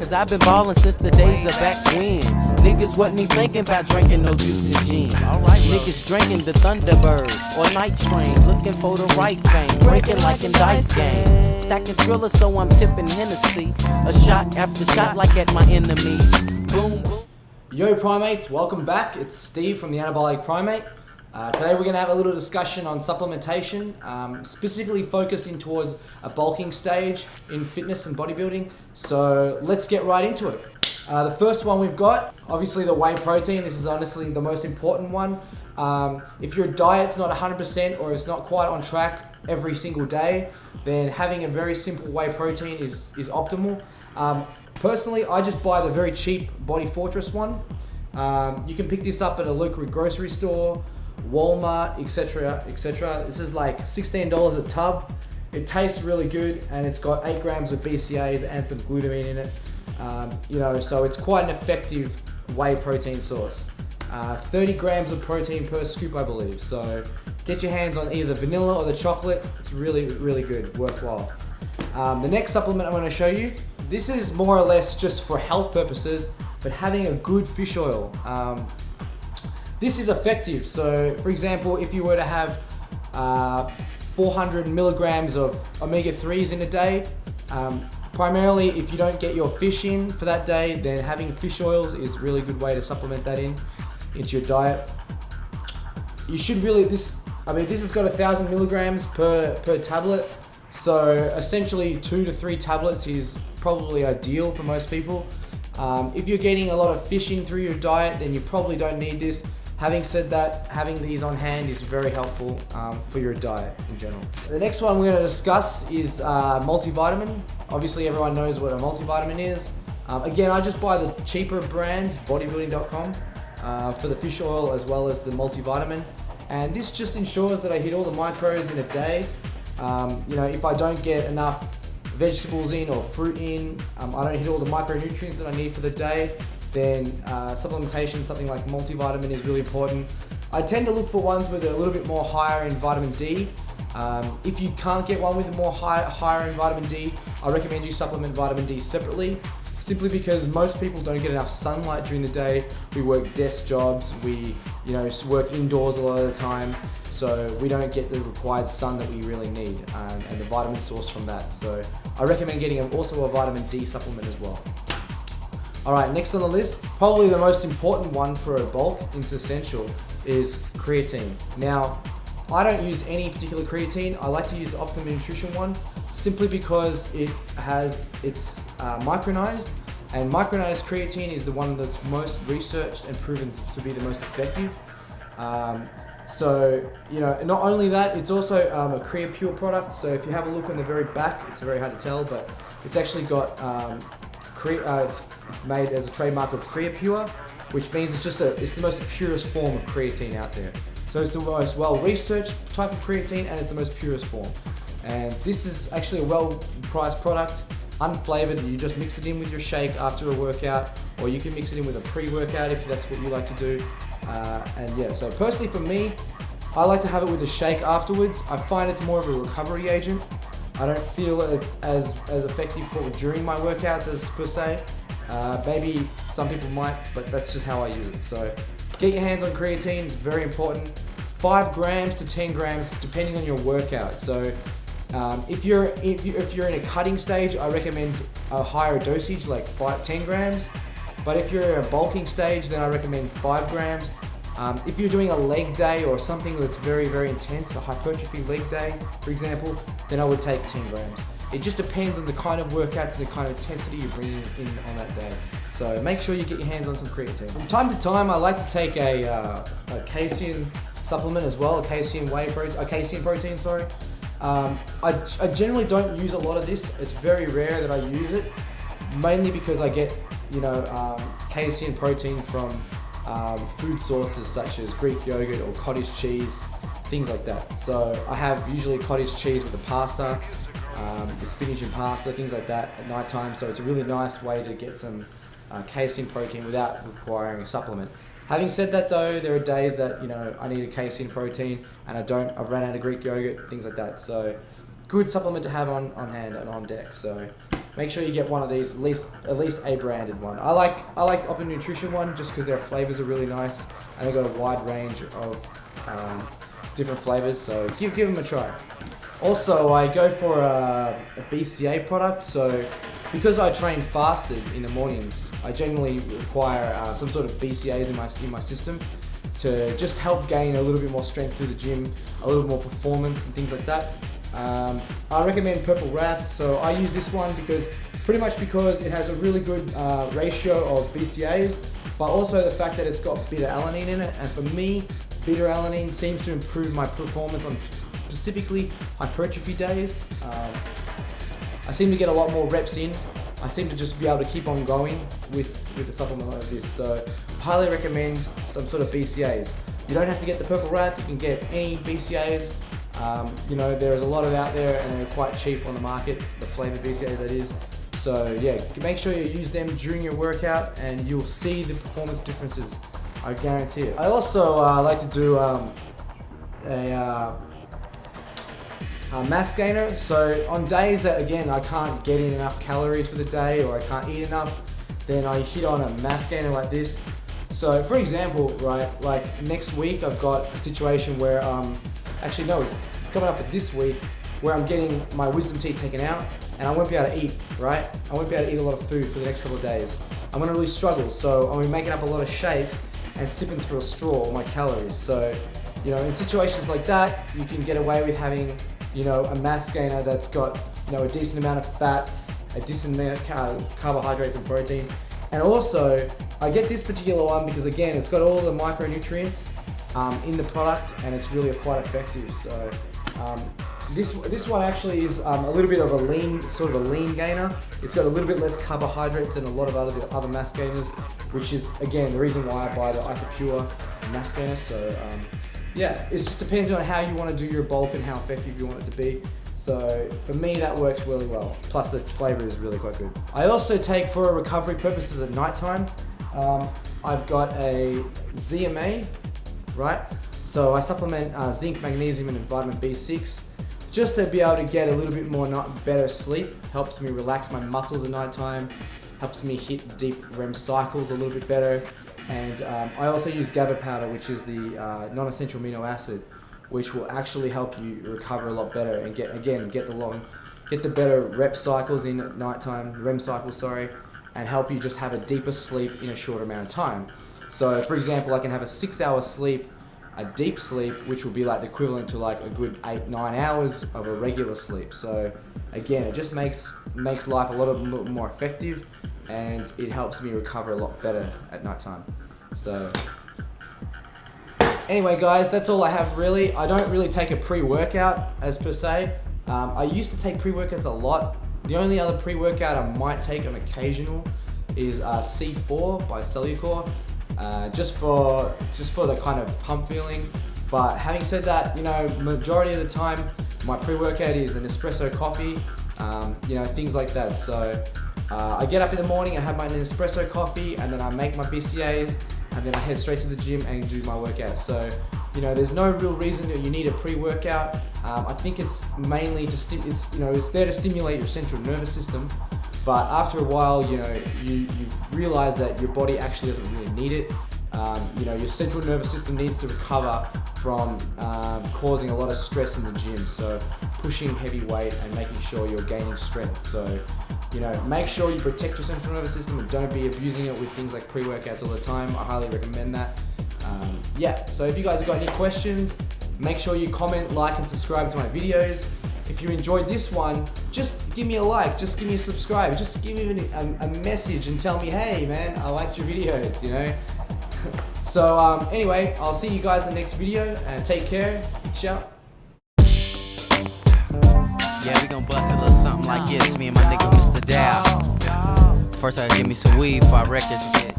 Cause I've been ballin' since the days of back when. Niggas wasn't even thinking about drinking no juice and gin. Alright, niggas drinking the Thunderbird or Night Train, looking for the right fame, breaking like in dice games. Stacking Skrilla, so I'm tipping Hennessy. A shot after shot like at my enemies. Boom, boom. Yo primates, welcome back. It's Steve from the Anabolic Primate. Today we're going to have a little discussion on supplementation, specifically focused in towards a bulking stage in fitness and bodybuilding. So let's get right into it. The first one we've got, obviously the whey protein. This is honestly the most important one. If your diet's not 100% or it's not quite on track every single day, then having a very simple whey protein is optimal. Personally, I just buy the very cheap Body Fortress one. You can pick this up at a local grocery store, Walmart, etc, etc. This is like $16 a tub. It tastes really good and it's got 8 grams of BCAAs and some glutamine in it. So it's quite an effective whey protein source. 30 grams of protein per scoop, I believe. So get your hands on either the vanilla or the chocolate. It's really, really good, worthwhile. The next supplement I'm going to show you, this is more or less just for health purposes, but having a good fish oil. This is effective. So for example, if you were to have 400 milligrams of omega-3s in a day, primarily if you don't get your fish in for that day, then having fish oils is a really good way to supplement that into your diet. You should really, this has got 1,000 milligrams per tablet. So essentially 2 to 3 tablets is probably ideal for most people. If you're getting a lot of fish in through your diet, then you probably don't need this. Having said that, having these on hand is very helpful for your diet in general. The next one we're going to discuss is multivitamin. Obviously everyone knows what a multivitamin is. Again, I just buy the cheaper brands, bodybuilding.com, for the fish oil as well as the multivitamin. And this just ensures that I hit all the macros in a day. If I don't get enough vegetables in or fruit in, I don't hit all the micronutrients that I need for the day, then supplementation, something like multivitamin is really important. I tend to look for ones with a little bit more higher in vitamin D. If you can't get one with a more higher in vitamin D, I recommend you supplement vitamin D separately, simply because most people don't get enough sunlight during the day. We work desk jobs, we work indoors a lot of the time, so we don't get the required sun that we really need, and the vitamin source from that. So I recommend getting also a vitamin D supplement as well. Alright, next on the list, probably the most important one for a bulk, it's essential, is creatine. Now, I don't use any particular creatine. I like to use the Optimum Nutrition one, simply because it's micronized, and micronized creatine is the one that's most researched and proven to be the most effective. Not only that, it's also a CreaPure product. So if you have a look on the very back, it's very hard to tell, but it's actually got it's made as a trademark of CreaPure, which means it's the most purest form of creatine out there. So it's the most well-researched type of creatine, and it's the most purest form. And this is actually a well-priced product, unflavored. You just mix it in with your shake after a workout, or you can mix it in with a pre-workout if that's what you like to do. So personally for me, I like to have it with a shake afterwards. I find it's more of a recovery agent. I don't feel it as effective during my workouts as per se. Maybe some people might, but that's just how I use it. So get your hands on creatine, it's very important. 5 grams to 10 grams depending on your workout. So if you're in a cutting stage, I recommend a higher dosage, like 10 grams. But if you're in a bulking stage, then I recommend 5 grams. If you're doing a leg day or something that's very, very intense, a hypertrophy leg day, for example, then I would take 10 grams. It just depends on the kind of workouts and the kind of intensity you're bringing in on that day. So make sure you get your hands on some creatine. From time to time, I like to take a casein supplement as well, a casein protein, sorry. I generally don't use a lot of this. It's very rare that I use it, mainly because I get casein protein from food sources such as Greek yogurt or cottage cheese, things like that. So I have usually cottage cheese with the pasta, the spinach and pasta, things like that at night time. So it's a really nice way to get some casein protein without requiring a supplement. Having said that though, there are days that I need a casein protein and I've run out of Greek yogurt, things like that. So good supplement to have on hand and on deck. So make sure you get one of these, at least a branded one. I like the Optimum Nutrition one just because their flavors are really nice and they've got a wide range of different flavors. So give them a try. Also, I go for a BCA product. So because I train fasted in the mornings, I generally require some sort of BCAs in my system to just help gain a little bit more strength through the gym, a little more performance and things like that. I recommend Purple Wrath. So I use this one because it has a really good ratio of BCAs, but also the fact that it's got beta-alanine in it. And for me, beta-alanine seems to improve my performance on specifically hypertrophy days. I seem to get a lot more reps in. I seem to just be able to keep on going with a supplement like this. So highly recommend some sort of BCAs. You don't have to get the Purple Wrath, you can get any BCAs. There's a lot of out there and they're quite cheap on the market, the flavored BCAs that is. So yeah, make sure you use them during your workout and you'll see the performance differences, I guarantee it. I also like to do a mass gainer. So on days that, again, I can't get in enough calories for the day or I can't eat enough, then I hit on a mass gainer like this. So for example, right, like next week I've got a situation where, actually no, it's coming up for this week where I'm getting my wisdom teeth taken out and I won't be able to eat, right? I won't be able to eat a lot of food for the next couple of days. I'm gonna really struggle. So I'm gonna be making up a lot of shakes and sipping through a straw all my calories. So, in situations like that, you can get away with having, a mass gainer that's got, a decent amount of fats, a decent amount of carbohydrates and protein. And also, I get this particular one because again, it's got all the micronutrients in the product and it's really quite effective. So this one actually is a little bit of a lean gainer. It's got a little bit less carbohydrates than a lot of other mass gainers, which is again the reason why I buy the Isopure mass gainer. So yeah, it just depends on how you want to do your bulk and how effective you want it to be. So for me, that works really well. Plus the flavor is really quite good. I also take, for recovery purposes at nighttime, I've got a ZMA, right? So I supplement zinc, magnesium, and vitamin B6 just to be able to get a little bit more better sleep. Helps me relax my muscles at nighttime, helps me hit deep REM cycles a little bit better. And I also use GABA powder, which is the non-essential amino acid, which will actually help you recover a lot better and get the better rep cycles in at nighttime, REM cycles, sorry, and help you just have a deeper sleep in a shorter amount of time. So for example, I can have a 6-hour sleep, a deep sleep, which will be like the equivalent to like a good 8-9 hours of a regular sleep. So again, it just makes life a lot more effective, and it helps me recover a lot better at nighttime. So anyway guys, that's all I have really. I don't really take a pre-workout as per se. I used to take pre-workouts a lot. The only other pre-workout I might take on occasional is C4 by Cellucor, just for the kind of pump feeling. But having said that, majority of the time my pre-workout is an espresso coffee, things like that. So I get up in the morning and have my espresso coffee, and then I make my BCAs, and then I head straight to the gym and do my workout. So, there's no real reason that you need a pre-workout. I think it's mainly it's there to stimulate your central nervous system. But after a while, you realize that your body actually doesn't really need it. Your central nervous system needs to recover from causing a lot of stress in the gym. So pushing heavy weight and making sure you're gaining strength. So, make sure you protect your central nervous system and don't be abusing it with things like pre-workouts all the time. I highly recommend that. So if you guys have got any questions, make sure you comment, like, and subscribe to my videos. If you enjoyed this one, just give me a like, just give me a subscribe, just give me a message and tell me, hey man, I liked your videos, So anyway, I'll see you guys in the next video, and take care. Ciao. Yeah, we gon' bust a little something like this, me and my nigga Mr. Dow. First I gotta give me some weed before I wreck this.